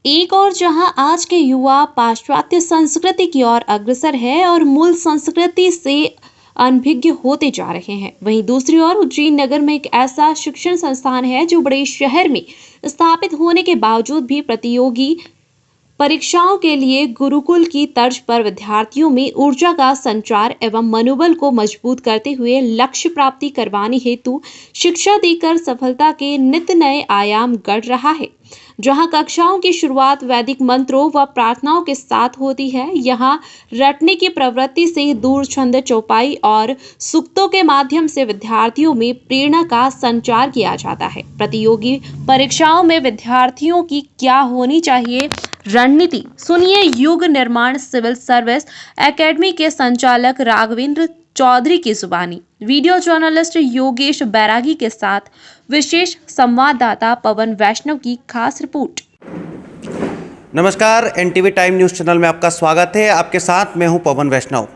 एक और जहां आज के युवा पाश्चात्य संस्कृति की ओर अग्रसर है और मूल संस्कृति से अनभिज्ञ होते जा रहे हैं, वहीं दूसरी ओर उज्जैन नगर में एक ऐसा शिक्षण संस्थान है जो बड़े शहर में स्थापित होने के बावजूद भी प्रतियोगी परीक्षाओं के लिए गुरुकुल की तर्ज पर विद्यार्थियों में ऊर्जा का संचार एवं मनोबल को मजबूत करते हुए लक्ष्य प्राप्ति करवाने हेतु शिक्षा देकर सफलता के नित्य नए आयाम गढ़ रहा है। जहां कक्षाओं की शुरुआत वैदिक मंत्रों व प्रार्थनाओं के साथ होती है, यहां रटने की प्रवृत्ति से दूर छंद चौपाई और सूक्तों के माध्यम से विद्यार्थियों में प्रेरणा का संचार किया जाता है। प्रतियोगी परीक्षाओं में विद्यार्थियों की क्या होनी चाहिए रणनीति, सुनिए युग निर्माण सिविल सर्विस एकेडमी के संचालक राघवेंद्र चौधरी की जुबानी। वीडियो जर्नलिस्ट योगेश बैरागी के साथ विशेष संवाददाता पवन वैष्णव की खास रिपोर्ट। नमस्कार, एनटीवी टाइम न्यूज़ चैनल में आपका स्वागत है। आपके साथ मैं हूं पवन वैष्णव।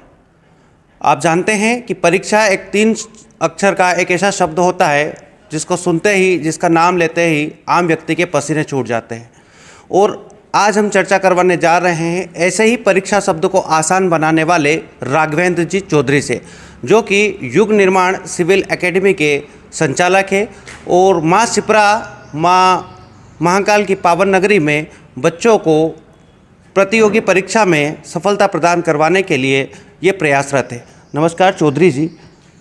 आप जानते हैं कि परीक्षा एक 3 अक्षर का एक ऐसा शब्द होता है जिसको सुनते ही, जिसका नाम लेते ही आम व्यक्ति के पसीने छूट जाते हैं। और आज हम चर्चा करवाने जा रहे हैं ऐसे ही परीक्षा शब्द को आसान बनाने वाले राघवेंद्र जी चौधरी से, जो कि युग निर्माण सिविल एकेडमी के संचालक है और माँ शिप्रा महाकाल की पावन नगरी में बच्चों को प्रतियोगी परीक्षा में सफलता प्रदान करवाने के लिए ये प्रयासरत है। नमस्कार चौधरी जी,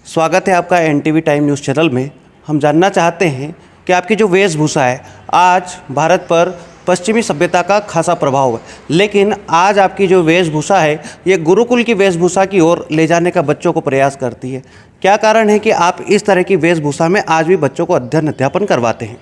स्वागत है आपका एनटीवी टाइम न्यूज़ चैनल में। हम जानना चाहते हैं कि आपकी जो वेशभूषा है, आज भारत पर पश्चिमी सभ्यता का खासा प्रभाव है, लेकिन आज आपकी जो वेशभूषा है ये गुरुकुल की वेशभूषा की ओर ले जाने का बच्चों को प्रयास करती है। क्या कारण है कि आप इस तरह की वेशभूषा में आज भी बच्चों को अध्ययन अध्यापन करवाते हैं?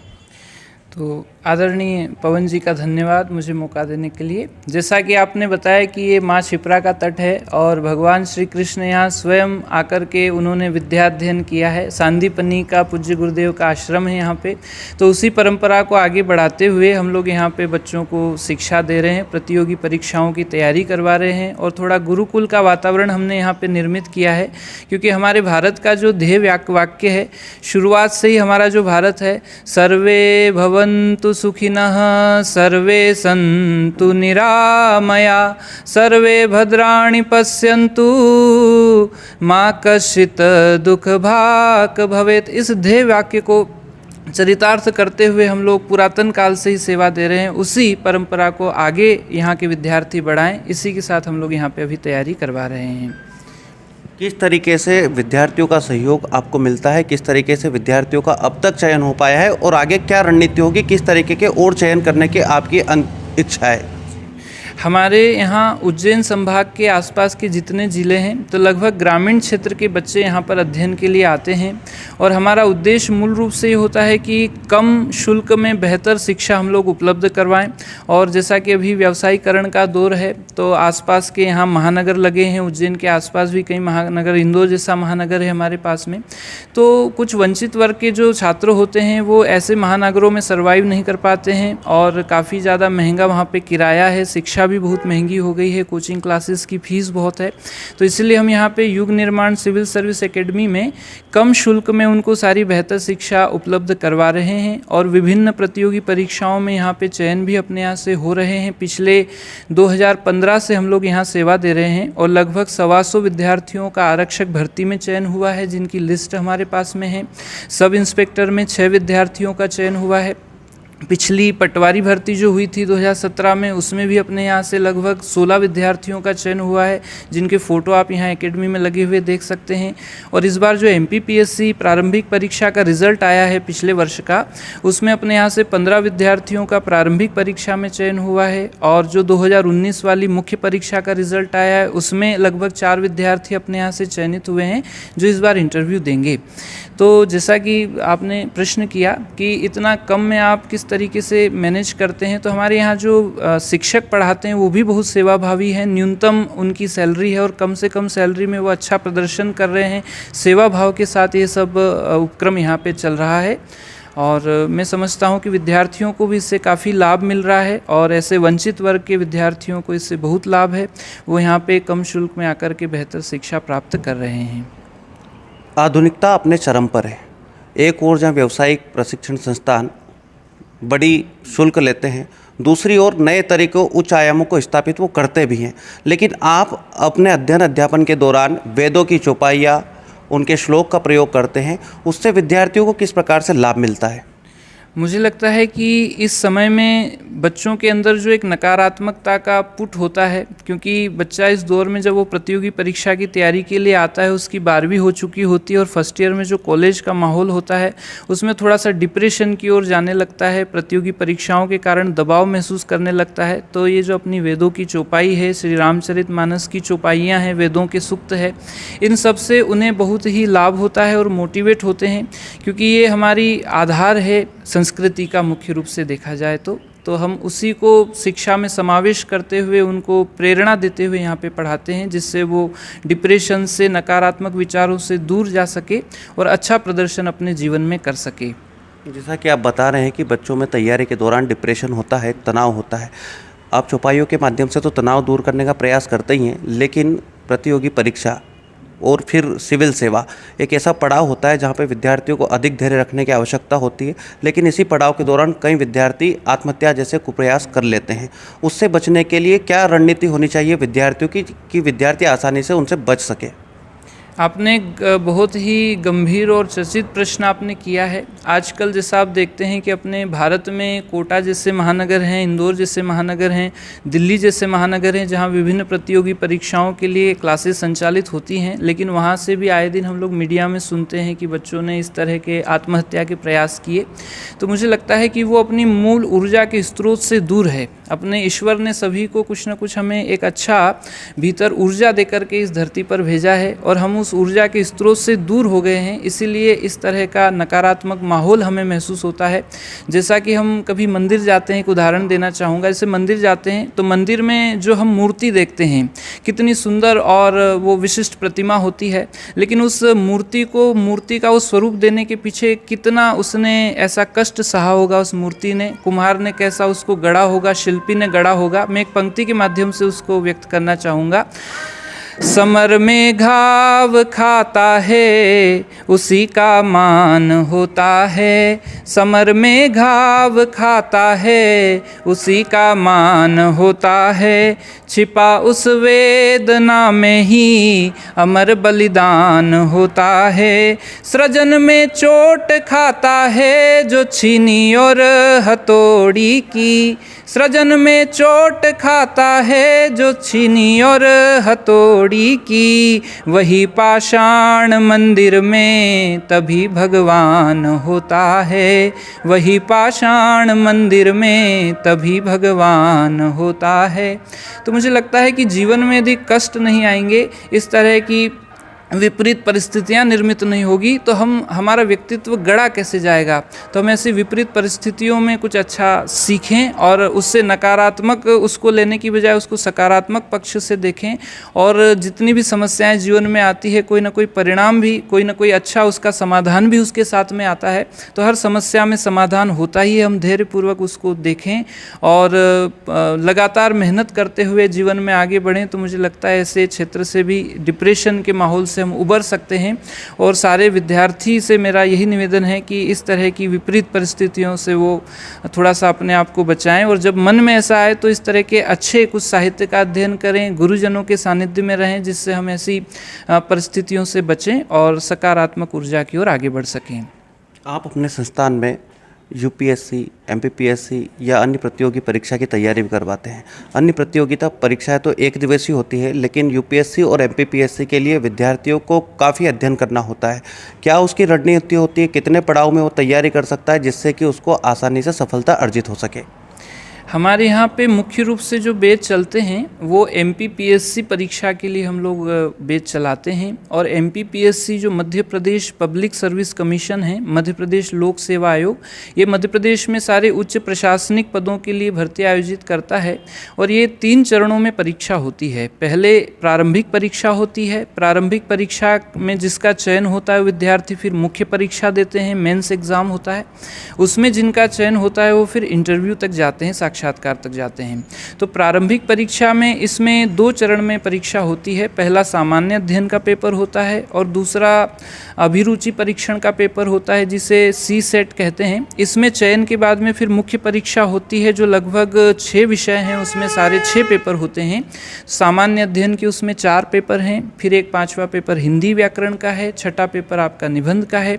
तो आदरणीय पवन जी का धन्यवाद मुझे मौका देने के लिए। जैसा कि आपने बताया कि ये माँ शिप्रा का तट है और भगवान श्री कृष्ण यहाँ स्वयं आकर के उन्होंने विद्याध्ययन किया है। सांदीपनी का पूज्य गुरुदेव का आश्रम है यहाँ पे। तो उसी परंपरा को आगे बढ़ाते हुए हम लोग यहाँ पे बच्चों को शिक्षा दे रहे हैं, प्रतियोगी परीक्षाओं की तैयारी करवा रहे हैं और थोड़ा गुरुकुल का वातावरण हमने यहाँ पे निर्मित किया है, क्योंकि हमारे भारत का जो ध्येय वाक्य है, शुरुआत से ही हमारा जो भारत है, सर्वे भवन्तु सुखिनः सर्वे सन्तु निरामया सर्वे भद्राणि पश्यन्तु मा कश्चित् दुःख भाग् भवेत्। इस ध्येय वाक्य को चरितार्थ करते हुए हम लोग पुरातन काल से ही सेवा दे रहे हैं। उसी परंपरा को आगे यहाँ के विद्यार्थी बढ़ाएं, इसी के साथ हम लोग यहाँ पे अभी तैयारी करवा रहे हैं। किस तरीके से विद्यार्थियों का सहयोग आपको मिलता है? किस तरीके से विद्यार्थियों का अब तक चयन हो पाया है और आगे क्या रणनीति होगी? किस तरीके के और चयन करने की आपकी इच्छा है? हमारे यहाँ उज्जैन संभाग के आसपास के जितने ज़िले हैं, तो लगभग ग्रामीण क्षेत्र के बच्चे यहाँ पर अध्ययन के लिए आते हैं और हमारा उद्देश्य मूल रूप से ये होता है कि कम शुल्क में बेहतर शिक्षा हम लोग उपलब्ध करवाएं। और जैसा कि अभी व्यवसायीकरण का दौर है, तो आसपास के यहाँ महानगर लगे हैं, उज्जैन के आसपास भी कई महानगर, इंदौर जैसा महानगर है हमारे पास में। तो कुछ वंचित वर्ग के जो छात्र होते हैं वो ऐसे महानगरों में सर्वाइव नहीं कर पाते हैं और काफ़ी ज़्यादा महंगा वहाँ पे किराया है, शिक्षा भी बहुत महंगी हो गई है, कोचिंग क्लासेस की फीस बहुत है। तो इसलिए हम यहाँ पे युग निर्माण सिविल सर्विस एकेडमी में कम शुल्क में उनको सारी बेहतर शिक्षा उपलब्ध करवा रहे हैं और विभिन्न प्रतियोगी परीक्षाओं में यहाँ पे चयन भी अपने यहाँ से हो रहे हैं। पिछले 2015 से हम लोग यहाँ सेवा दे रहे हैं और लगभग 125 विद्यार्थियों का आरक्षक भर्ती में चयन हुआ है, जिनकी लिस्ट हमारे पास में है। सब इंस्पेक्टर में 6 विद्यार्थियों का चयन हुआ है। पिछली पटवारी भर्ती जो हुई थी 2017 में, उसमें भी अपने यहाँ से लगभग 16 विद्यार्थियों का चयन हुआ है, जिनके फ़ोटो आप यहाँ एकेडमी में लगे हुए देख सकते हैं। और इस बार जो MPPSC प्रारंभिक परीक्षा का रिज़ल्ट आया है पिछले वर्ष का, उसमें अपने यहाँ से 15 विद्यार्थियों का प्रारंभिक परीक्षा में चयन हुआ है। और जो 2019 वाली मुख्य परीक्षा का रिज़ल्ट आया है, उसमें लगभग 4 विद्यार्थी अपने यहाँ से चयनित हुए हैं जो इस बार इंटरव्यू देंगे। तो जैसा कि आपने प्रश्न किया कि इतना कम में आप किस तरीके से मैनेज करते हैं, तो हमारे यहाँ जो शिक्षक पढ़ाते हैं वो भी बहुत सेवाभावी हैं। न्यूनतम उनकी सैलरी है और कम से कम सैलरी में वो अच्छा प्रदर्शन कर रहे हैं। सेवा भाव के साथ ये सब उपक्रम यहाँ पे चल रहा है और मैं समझता हूँ कि विद्यार्थियों को भी इससे काफ़ी लाभ मिल रहा है और ऐसे वंचित वर्ग के विद्यार्थियों को इससे बहुत लाभ है। वो यहाँ पे कम शुल्क में आकर के बेहतर शिक्षा प्राप्त कर रहे हैं। आधुनिकता अपने चरम पर है। एक ओर जहाँ व्यावसायिक प्रशिक्षण संस्थान बड़ी शुल्क लेते हैं, दूसरी ओर नए तरीकों उच्च आयामों को स्थापित वो करते भी हैं। लेकिन आप अपने अध्ययन अध्यापन के दौरान वेदों की चौपाइयाँ, उनके श्लोक का प्रयोग करते हैं, उससे विद्यार्थियों को किस प्रकार से लाभ मिलता है? मुझे लगता है कि इस समय में बच्चों के अंदर जो एक नकारात्मकता का पुट होता है, क्योंकि बच्चा इस दौर में जब वो प्रतियोगी परीक्षा की तैयारी के लिए आता है, उसकी 12वीं हो चुकी होती है और फर्स्ट ईयर में जो कॉलेज का माहौल होता है उसमें थोड़ा सा डिप्रेशन की ओर जाने लगता है, प्रतियोगी परीक्षाओं के कारण दबाव महसूस करने लगता है। तो ये जो अपनी वेदों की चौपाई है, श्री रामचरितमानस की चौपाइयाँ हैं, वेदों के सूक्त है, इन सब से उन्हें बहुत ही लाभ होता है और मोटिवेट होते हैं, क्योंकि ये हमारी आधार है संस्कृति का। मुख्य रूप से देखा जाए तो हम उसी को शिक्षा में समावेश करते हुए उनको प्रेरणा देते हुए यहाँ पे पढ़ाते हैं, जिससे वो डिप्रेशन से, नकारात्मक विचारों से दूर जा सके और अच्छा प्रदर्शन अपने जीवन में कर सके। जैसा कि आप बता रहे हैं कि बच्चों में तैयारी के दौरान डिप्रेशन होता है, तनाव होता है, आप चौपाइयों के माध्यम से तो तनाव दूर करने का प्रयास करते ही हैं, लेकिन प्रतियोगी परीक्षा और फिर सिविल सेवा एक ऐसा पड़ाव होता है जहाँ पे विद्यार्थियों को अधिक धैर्य रखने की आवश्यकता होती है। लेकिन इसी पड़ाव के दौरान कई विद्यार्थी आत्महत्या जैसे कुप्रयास कर लेते हैं। उससे बचने के लिए क्या रणनीति होनी चाहिए विद्यार्थियों की कि विद्यार्थी आसानी से उनसे बच सके? आपने बहुत ही गंभीर और चर्चित प्रश्न आपने किया है। आजकल जैसा आप देखते हैं कि अपने भारत में कोटा जैसे महानगर हैं, इंदौर जैसे महानगर हैं, दिल्ली जैसे महानगर हैं, जहां विभिन्न प्रतियोगी परीक्षाओं के लिए क्लासेस संचालित होती हैं, लेकिन वहां से भी आए दिन हम लोग मीडिया में सुनते हैं कि बच्चों ने इस तरह के आत्महत्या के प्रयास किए। तो मुझे लगता है कि वो अपनी मूल ऊर्जा के स्रोत से दूर है। अपने ईश्वर ने सभी को कुछ न कुछ हमें एक अच्छा भीतर ऊर्जा देकर के इस धरती पर भेजा है और हम उस ऊर्जा के स्रोत से दूर हो गए हैं, इसीलिए इस तरह का नकारात्मक माहौल हमें महसूस होता है। जैसा कि हम कभी मंदिर जाते हैं, एक उदाहरण देना चाहूँगा। जैसे मंदिर जाते हैं तो मंदिर में जो हम मूर्ति देखते हैं कितनी सुंदर और वो विशिष्ट प्रतिमा होती है, लेकिन उस मूर्ति का उस स्वरूप देने के पीछे कितना उसने ऐसा कष्ट सहा होगा, उस मूर्ति ने, कुम्हार ने कैसा उसको गढ़ा होगा, शिल्पी ने गढ़ा होगा। मैं एक पंक्ति के माध्यम से उसको व्यक्त करना चाहूँगा। समर में घाव खाता है उसी का मान होता है, समर में घाव खाता है उसी का मान होता है, छिपा उस वेदना में ही अमर बलिदान होता है, सृजन में चोट खाता है जो छीनी और हथौड़ी की, सृजन में चोट खाता है जो छीनी और हथौड़ी की, वही पाषाण मंदिर में तभी भगवान होता है, वही पाषाण मंदिर में तभी भगवान होता है। तो मुझे लगता है कि जीवन में यदि कष्ट नहीं आएंगे, इस तरह की विपरीत परिस्थितियाँ निर्मित नहीं होगी, तो हमारा व्यक्तित्व गढ़ा कैसे जाएगा। तो हम ऐसी विपरीत परिस्थितियों में कुछ अच्छा सीखें और उससे नकारात्मक उसको लेने की बजाय उसको सकारात्मक पक्ष से देखें, और जितनी भी समस्याएं जीवन में आती है, कोई ना कोई परिणाम भी, कोई ना कोई अच्छा उसका समाधान भी उसके साथ में आता है। तो हर समस्या में समाधान होता ही है, हम धैर्यपूर्वक उसको देखें और लगातार मेहनत करते हुए जीवन में आगे बढ़ें। तो मुझे लगता है ऐसे क्षेत्र से भी, डिप्रेशन के माहौल से हम उबर सकते हैं। और सारे विद्यार्थी से मेरा यही निवेदन है कि इस तरह की विपरीत परिस्थितियों से वो थोड़ा सा अपने आप को बचाएं, और जब मन में ऐसा आए तो इस तरह के अच्छे कुछ साहित्य का अध्ययन करें, गुरुजनों के सानिध्य में रहें, जिससे हम ऐसी परिस्थितियों से बचें और सकारात्मक ऊर्जा की ओर आगे बढ़ सकें। आप अपने संस्थान में यूपीएससी, एमपीपीएससी या अन्य प्रतियोगी परीक्षा की तैयारी भी करवाते हैं। अन्य प्रतियोगिता परीक्षाएं तो एक दिवसीय होती है, लेकिन यूपीएससी और एमपीपीएससी के लिए विद्यार्थियों को काफ़ी अध्ययन करना होता है। क्या उसकी रणनीति होती है, कितने पड़ाव में वो तैयारी कर सकता है जिससे कि उसको आसानी से सफलता अर्जित हो सके? हमारे यहाँ पे मुख्य रूप से जो बैच चलते हैं वो एमपीपीएससी परीक्षा के लिए हम लोग बैच चलाते हैं। और एमपीपीएससी जो Madhya Pradesh public service commission है, मध्य प्रदेश लोक सेवा आयोग, ये मध्य प्रदेश में सारे उच्च प्रशासनिक पदों के लिए भर्ती आयोजित करता है। और ये 3 चरणों में परीक्षा होती है। पहले प्रारंभिक परीक्षा होती है, प्रारंभिक परीक्षा में जिसका चयन होता है विद्यार्थी फिर मुख्य परीक्षा देते हैं, मेंस एग्ज़ाम होता है। उसमें जिनका चयन होता है वो फिर इंटरव्यू तक जाते हैं, साक्षात्कार तक जाते हैं। तो प्रारंभिक परीक्षा में इसमें 2 चरण में परीक्षा होती है। पहला सामान्य अध्ययन का पेपर होता है और दूसरा अभिरुचि परीक्षण का पेपर होता है, जिसे सी सेट कहते हैं। इसमें चयन के बाद में फिर मुख्य परीक्षा होती है, जो लगभग 6 विषय हैं, उसमें सारे 6 पेपर होते हैं। सामान्य अध्ययन के उसमें 4 पेपर हैं, फिर एक 5वां पेपर हिंदी व्याकरण का है, 6ठा पेपर आपका निबंध का है।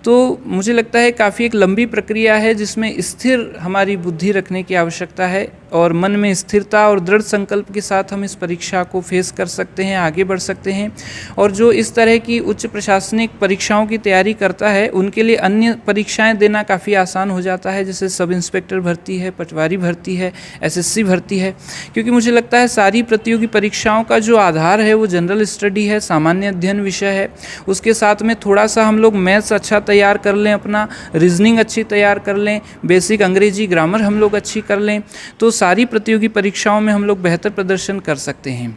तो मुझे लगता है काफ़ी एक लंबी प्रक्रिया है, जिसमें स्थिर हमारी बुद्धि रखने की आवश्यकता है और मन में स्थिरता और दृढ़ संकल्प के साथ हम इस परीक्षा को फेस कर सकते हैं, आगे बढ़ सकते हैं। और जो इस तरह की उच्च प्रशासनिक परीक्षाओं की तैयारी करता है, उनके लिए अन्य परीक्षाएं देना काफ़ी आसान हो जाता है, जैसे सब इंस्पेक्टर भर्ती है, पटवारी भर्ती है, एसएससी भर्ती है। क्योंकि मुझे लगता है सारी प्रतियोगी परीक्षाओं का जो आधार है वो जनरल स्टडी है, सामान्य अध्ययन विषय है। उसके साथ में थोड़ा सा हम लोग मैथ्स अच्छा तैयार कर लें, अपना रीजनिंग अच्छी तैयार कर लें, बेसिक अंग्रेजी ग्रामर हम लोग अच्छी कर लें, तो सारी प्रतियोगी परीक्षाओं में हम लोग बेहतर प्रदर्शन कर सकते हैं।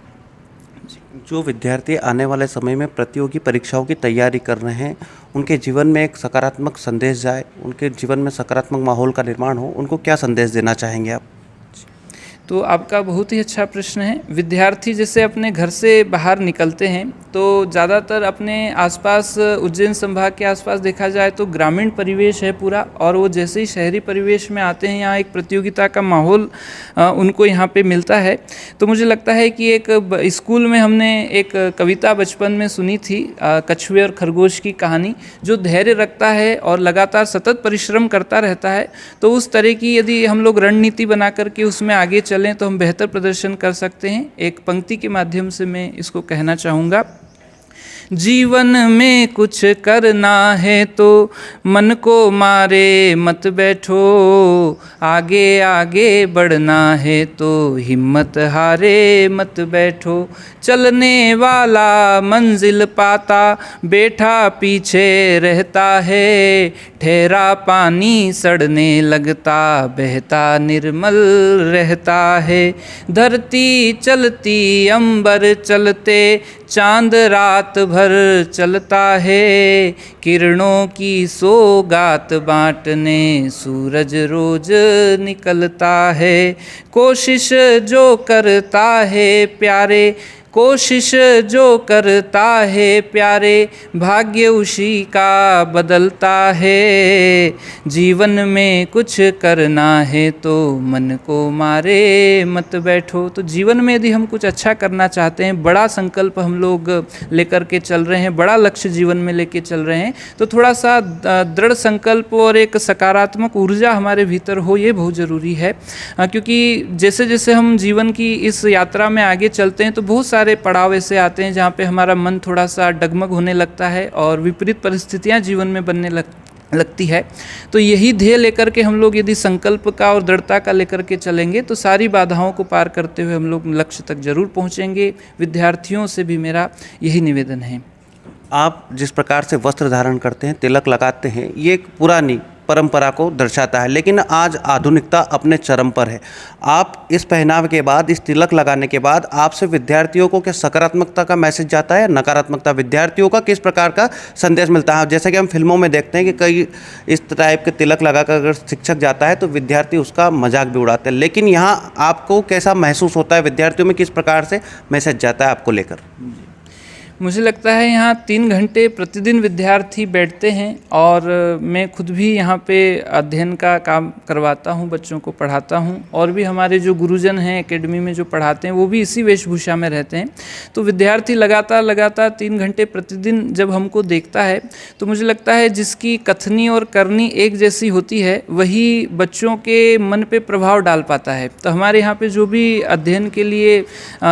जो विद्यार्थी आने वाले समय में प्रतियोगी परीक्षाओं की तैयारी कर रहे हैं, उनके जीवन में एक सकारात्मक संदेश जाए, उनके जीवन में सकारात्मक माहौल का निर्माण हो, उनको क्या संदेश देना चाहेंगे आप? तो आपका बहुत ही अच्छा प्रश्न है। विद्यार्थी जैसे अपने घर से बाहर निकलते हैं तो ज़्यादातर अपने आसपास, उज्जैन संभाग के आसपास देखा जाए तो ग्रामीण परिवेश है पूरा, और वो जैसे ही शहरी परिवेश में आते हैं, यहाँ एक प्रतियोगिता का माहौल उनको यहाँ पे मिलता है। तो मुझे लगता है कि एक स्कूल में हमने एक कविता बचपन में सुनी थी, कछुए और खरगोश की कहानी, जो धैर्य रखता है और लगातार सतत परिश्रम करता रहता है। तो उस तरह की यदि हम लोग रणनीति बना करके उसमें आगे चलें तो हम बेहतर प्रदर्शन कर सकते हैं। एक पंक्ति के माध्यम से मैं इसको कहना चाहूँगा। जीवन में कुछ करना है तो मन को मारे मत बैठो, आगे आगे बढ़ना है तो हिम्मत हारे मत बैठो। चलने वाला मंजिल पाता, बैठा पीछे रहता है, ठहरा पानी सड़ने लगता, बहता निर्मल रहता है। धरती चलती अंबर चलते, चांद रात भर चलता है, किरणों की सौगात बांटने सूरज रोज निकलता है। कोशिश जो करता है प्यारे, कोशिश जो करता है प्यारे, भाग्य उसी का बदलता है। जीवन में कुछ करना है तो मन को मारे मत बैठो। तो जीवन में यदि हम कुछ अच्छा करना चाहते हैं, बड़ा संकल्प हम लोग लेकर के चल रहे हैं, बड़ा लक्ष्य जीवन में लेके चल रहे हैं, तो थोड़ा सा दृढ़ संकल्प और एक सकारात्मक ऊर्जा हमारे भीतर हो, ये बहुत ज़रूरी है। क्योंकि जैसे जैसे हम जीवन की इस यात्रा में आगे चलते हैं तो बहुत सारे पड़ाव ऐसे आते हैं जहाँ पे हमारा मन थोड़ा सा डगमग होने लगता है और विपरीत परिस्थितियाँ जीवन में बनने लगती है। तो यही ध्येय लेकर के हम लोग यदि संकल्प का और दृढ़ता का लेकर के चलेंगे तो सारी बाधाओं को पार करते हुए हम लोग लक्ष्य तक जरूर पहुँचेंगे। विद्यार्थियों से भी मेरा यही निवेदन है। आप जिस प्रकार से वस्त्र धारण करते हैं, तिलक लगाते हैं, ये एक पुरानी परंपरा को दर्शाता है, लेकिन आज आधुनिकता अपने चरम पर है। आप इस पहनावे के बाद, इस तिलक लगाने के बाद आपसे विद्यार्थियों को क्या सकारात्मकता का मैसेज जाता है या नकारात्मकता? विद्यार्थियों का किस प्रकार का संदेश मिलता है? जैसे कि हम फिल्मों में देखते हैं कि कई इस टाइप के तिलक लगाकर अगर शिक्षक जाता है तो विद्यार्थी उसका मजाक भी उड़ाते हैं, लेकिन यहाँ आपको कैसा महसूस होता है? विद्यार्थियों में किस प्रकार से मैसेज जाता है आपको लेकर? मुझे लगता है यहाँ 3 घंटे प्रतिदिन विद्यार्थी बैठते हैं और मैं खुद भी यहाँ पे अध्ययन का काम करवाता हूँ, बच्चों को पढ़ाता हूँ, और भी हमारे जो गुरुजन हैं एकेडमी में जो पढ़ाते हैं वो भी इसी वेशभूषा में रहते हैं। तो विद्यार्थी लगातार 3 घंटे प्रतिदिन जब हमको देखता है तो मुझे लगता है जिसकी कथनी और करनी एक जैसी होती है वही बच्चों के मन पे प्रभाव डाल पाता है। तो हमारे यहाँ पे जो भी अध्ययन के लिए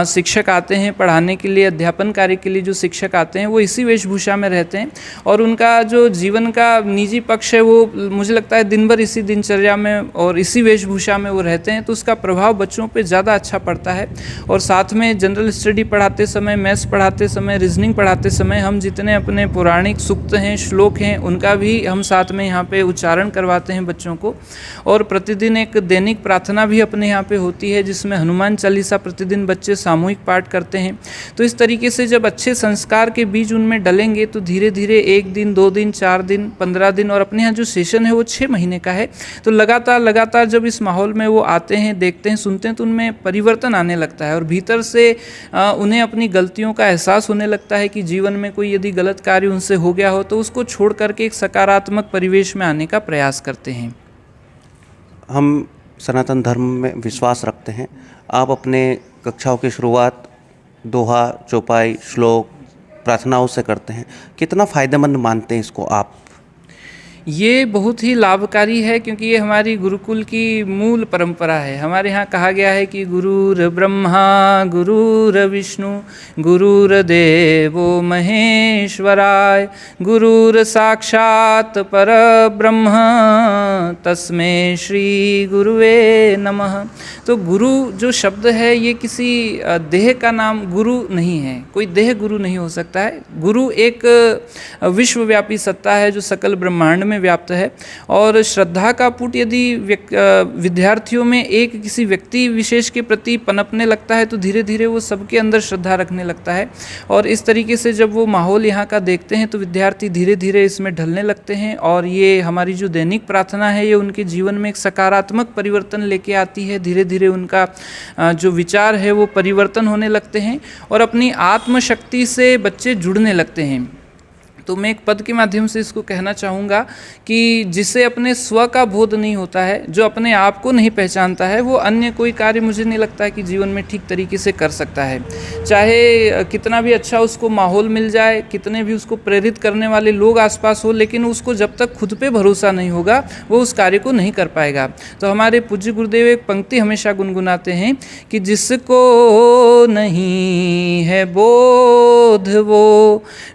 शिक्षक आते हैं, पढ़ाने के लिए, अध्यापन कार्य के लिए जो शिक्षक आते हैं वो इसी वेशभूषा में रहते हैं, और उनका जो जीवन का निजी पक्ष है वो मुझे लगता है दिन भर इसी दिनचर्या में और इसी वेशभूषा में वो रहते हैं। तो उसका प्रभाव बच्चों पे ज़्यादा अच्छा पड़ता है। और साथ में जनरल स्टडी पढ़ाते समय, मैथ्स पढ़ाते समय, रीजनिंग पढ़ाते समय हम जितने अपने पौराणिक सूक्त हैं, श्लोक हैं, उनका भी हम साथ में यहाँ पे उच्चारण करवाते हैं बच्चों को। और प्रतिदिन एक दैनिक प्रार्थना भी अपने यहाँ पे होती है जिसमें हनुमान चालीसा प्रतिदिन बच्चे सामूहिक पाठ करते हैं। तो इस तरीके से जब अच्छे संस्कार के बीज उनमें डलेंगे तो धीरे धीरे 1 दिन, 2 दिन, 4 दिन, 15 दिन, और अपने यहाँ जो सेशन है वो 6 महीने का है। तो लगातार जब इस माहौल में वो आते हैं, देखते हैं, सुनते हैं, तो उनमें परिवर्तन आने लगता है और भीतर से उन्हें अपनी गलतियों का एहसास होने लगता है कि जीवन में कोई यदि गलत कार्य उनसे हो गया हो तो उसको छोड़ करके एक सकारात्मक परिवेश में आने का प्रयास करते हैं। हम सनातन धर्म में विश्वास रखते हैं। आप अपने कक्षाओं की शुरुआत दोहा, चौपाई, श्लोक, प्रार्थनाओं से करते हैं। कितना फ़ायदेमंद मानते हैं इसको आप? ये बहुत ही लाभकारी है क्योंकि ये हमारी गुरुकुल की मूल परंपरा है। हमारे यहाँ कहा गया है कि गुरुर ब्रह्मा गुरुर्विष्णु गुरुर्देवो महेश्वराय गुरुर साक्षात परब्रह्म तस्मै श्री गुरुवे नमः। तो गुरु जो शब्द है ये किसी देह का नाम गुरु नहीं है, कोई देह गुरु नहीं हो सकता है। गुरु एक विश्वव्यापी सत्ता है जो सकल ब्रह्मांड में व्याप्त है। और श्रद्धा का पुट यदि विद्यार्थियों में एक किसी व्यक्ति विशेष के प्रति पनपने लगता है तो धीरे धीरे वो सबके अंदर श्रद्धा रखने लगता है। और इस तरीके से जब वो माहौल यहाँ का देखते हैं तो विद्यार्थी धीरे धीरे इसमें ढलने लगते हैं और ये हमारी जो दैनिक प्रार्थना है ये उनके जीवन में एक सकारात्मक परिवर्तन लेके आती है। धीरे धीरे उनका जो विचार है वो परिवर्तन होने लगते हैं और अपनी आत्मशक्ति से बच्चे जुड़ने लगते हैं। तो मैं एक पद के माध्यम से इसको कहना चाहूँगा कि जिसे अपने स्व का बोध नहीं होता है, जो अपने आप को नहीं पहचानता है, वो अन्य कोई कार्य मुझे नहीं लगता है कि जीवन में ठीक तरीके से कर सकता है। चाहे कितना भी अच्छा उसको माहौल मिल जाए, कितने भी उसको प्रेरित करने वाले लोग आसपास हो, लेकिन उसको जब तक खुद पे भरोसा नहीं होगा वो उस कार्य को नहीं कर पाएगा। तो हमारे पूज्य गुरुदेव एक पंक्ति हमेशा गुनगुनाते हैं कि जिसको नहीं है बोध वो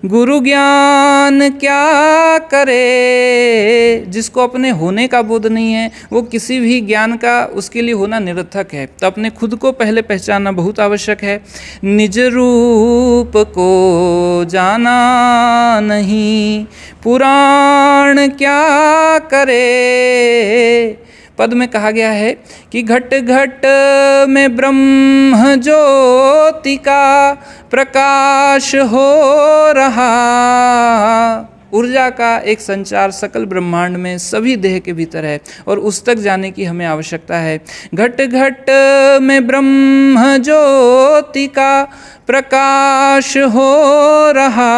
गुरु ज्ञान क्या करे। जिसको अपने होने का बोध नहीं है वो किसी भी ज्ञान का उसके लिए होना निरर्थक है। तो अपने खुद को पहले पहचानना बहुत आवश्यक है। निज रूप को जाना नहीं पुराण क्या करे। पद में कहा गया है कि घट घट में ब्रह्म ज्योति का प्रकाश हो रहा। ऊर्जा का एक संचार सकल ब्रह्मांड में सभी देह के भीतर है और उस तक जाने की हमें आवश्यकता है। घट घट में ब्रह्म ज्योति का प्रकाश हो रहा।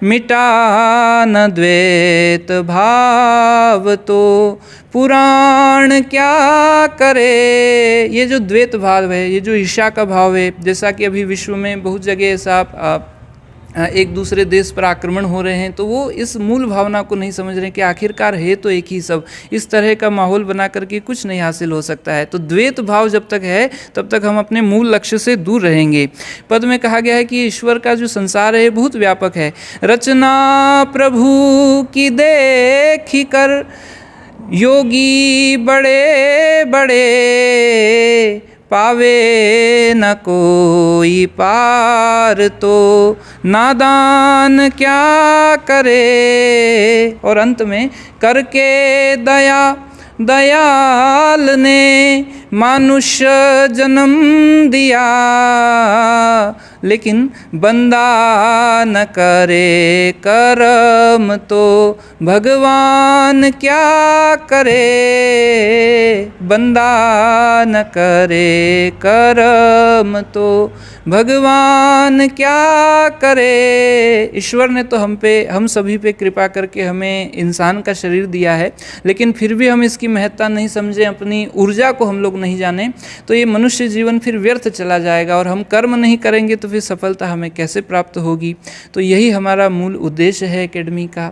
मिटा न द्वैत भाव तो पुराण क्या करे। ये जो द्वैत भाव है, ये जो ईर्ष्या का भाव है, जैसा कि अभी विश्व में बहुत जगह ऐसा एक दूसरे देश पर आक्रमण हो रहे हैं, तो वो इस मूल भावना को नहीं समझ रहे कि आखिरकार है तो एक ही सब। इस तरह का माहौल बना करके कुछ नहीं हासिल हो सकता है। तो द्वैत भाव जब तक है तब तक हम अपने मूल लक्ष्य से दूर रहेंगे। पद में कहा गया है कि ईश्वर का जो संसार है बहुत व्यापक है। रचना प्रभु की देखी कर योगी बड़े बड़े पावे न कोई पार तो नादान क्या करे। और अंत में करके दया दयाल ने मनुष्य जन्म दिया लेकिन बंदा न करे कर्म तो भगवान क्या करे। बंदा न करे कर्म तो भगवान क्या करे। ईश्वर ने तो हम सभी पे कृपा करके हमें इंसान का शरीर दिया है, लेकिन फिर भी हम इसकी महत्ता नहीं समझें, अपनी ऊर्जा को हम लोग नहीं जाने, तो ये मनुष्य जीवन फिर व्यर्थ चला जाएगा और हम कर्म नहीं करेंगे तो फिर सफलता हमें कैसे प्राप्त होगी। तो यही हमारा मूल उद्देश्य है एकेडमी का।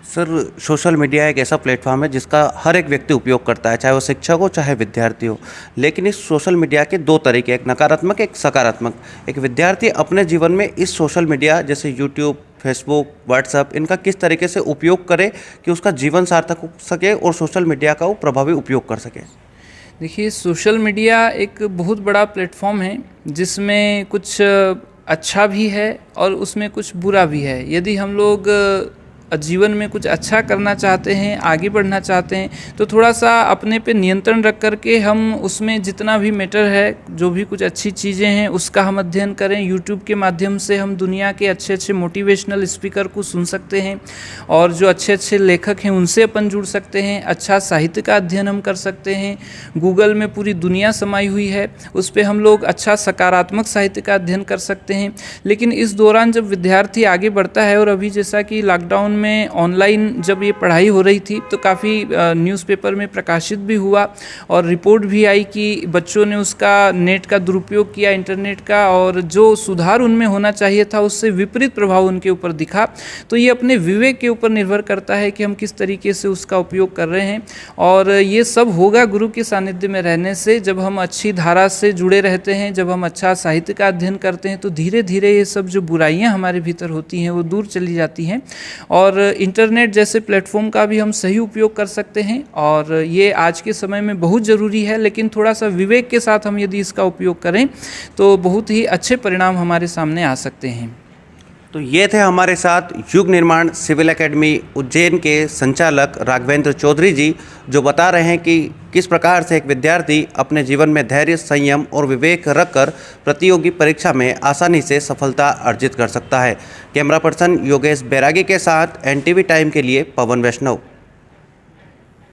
सर, सोशल मीडिया एक ऐसा प्लेटफॉर्म है जिसका हर एक व्यक्ति उपयोग करता है, चाहे वो शिक्षक हो चाहे विद्यार्थी हो। लेकिन इस सोशल मीडिया के दो तरीके, एक नकारात्मक एक सकारात्मक। एक विद्यार्थी अपने जीवन में इस सोशल मीडिया जैसे यूट्यूब, फेसबुक, व्हाट्सएप, इनका किस तरीके से उपयोग करे कि उसका जीवन सार्थक हो सके और सोशल मीडिया का वो प्रभावी उपयोग कर सके। देखिए, सोशल मीडिया एक बहुत बड़ा प्लेटफॉर्म है जिसमें कुछ अच्छा भी है और उसमें कुछ बुरा भी है। यदि हम लोग जीवन में कुछ अच्छा करना चाहते हैं, आगे बढ़ना चाहते हैं, तो थोड़ा सा अपने पे नियंत्रण रख कर के हम उसमें जितना भी मैटर है, जो भी कुछ अच्छी चीज़ें हैं उसका हम अध्ययन करें। यूट्यूब के माध्यम से हम दुनिया के अच्छे अच्छे मोटिवेशनल स्पीकर को सुन सकते हैं और जो अच्छे अच्छे लेखक हैं उनसे अपन जुड़ सकते हैं। अच्छा साहित्य का अध्ययन हम कर सकते हैं। गूगल में पूरी दुनिया समाई हुई है, उस पर हम लोग अच्छा सकारात्मक साहित्य का अध्ययन कर सकते हैं। लेकिन इस दौरान जब विद्यार्थी आगे बढ़ता है, और अभी जैसा कि लॉकडाउन में ऑनलाइन जब ये पढ़ाई हो रही थी तो काफ़ी न्यूज़पेपर में प्रकाशित भी हुआ और रिपोर्ट भी आई कि बच्चों ने उसका नेट का दुरुपयोग किया, इंटरनेट का, और जो सुधार उनमें होना चाहिए था उससे विपरीत प्रभाव उनके ऊपर दिखा। तो ये अपने विवेक के ऊपर निर्भर करता है कि हम किस तरीके से उसका उपयोग कर रहे हैं। और ये सब होगा गुरु के सानिध्य में रहने से। जब हम अच्छी धारा से जुड़े रहते हैं, जब हम अच्छा साहित्य का अध्ययन करते हैं, तो धीरे धीरे ये सब जो बुराइयां हमारे भीतर होती हैं वो दूर चली जाती हैं। और इंटरनेट जैसे प्लेटफॉर्म का भी हम सही उपयोग कर सकते हैं, और ये आज के समय में बहुत ज़रूरी है। लेकिन थोड़ा सा विवेक के साथ हम यदि इसका उपयोग करें तो बहुत ही अच्छे परिणाम हमारे सामने आ सकते हैं। तो ये थे हमारे साथ युग निर्माण सिविल एकेडमी उज्जैन के संचालक राघवेंद्र चौधरी जी, जो बता रहे हैं कि किस प्रकार से एक विद्यार्थी अपने जीवन में धैर्य, संयम और विवेक रखकर प्रतियोगी परीक्षा में आसानी से सफलता अर्जित कर सकता है। कैमरा पर्सन योगेश बैरागी के साथ NTV टाइम के लिए पवन वैष्णव।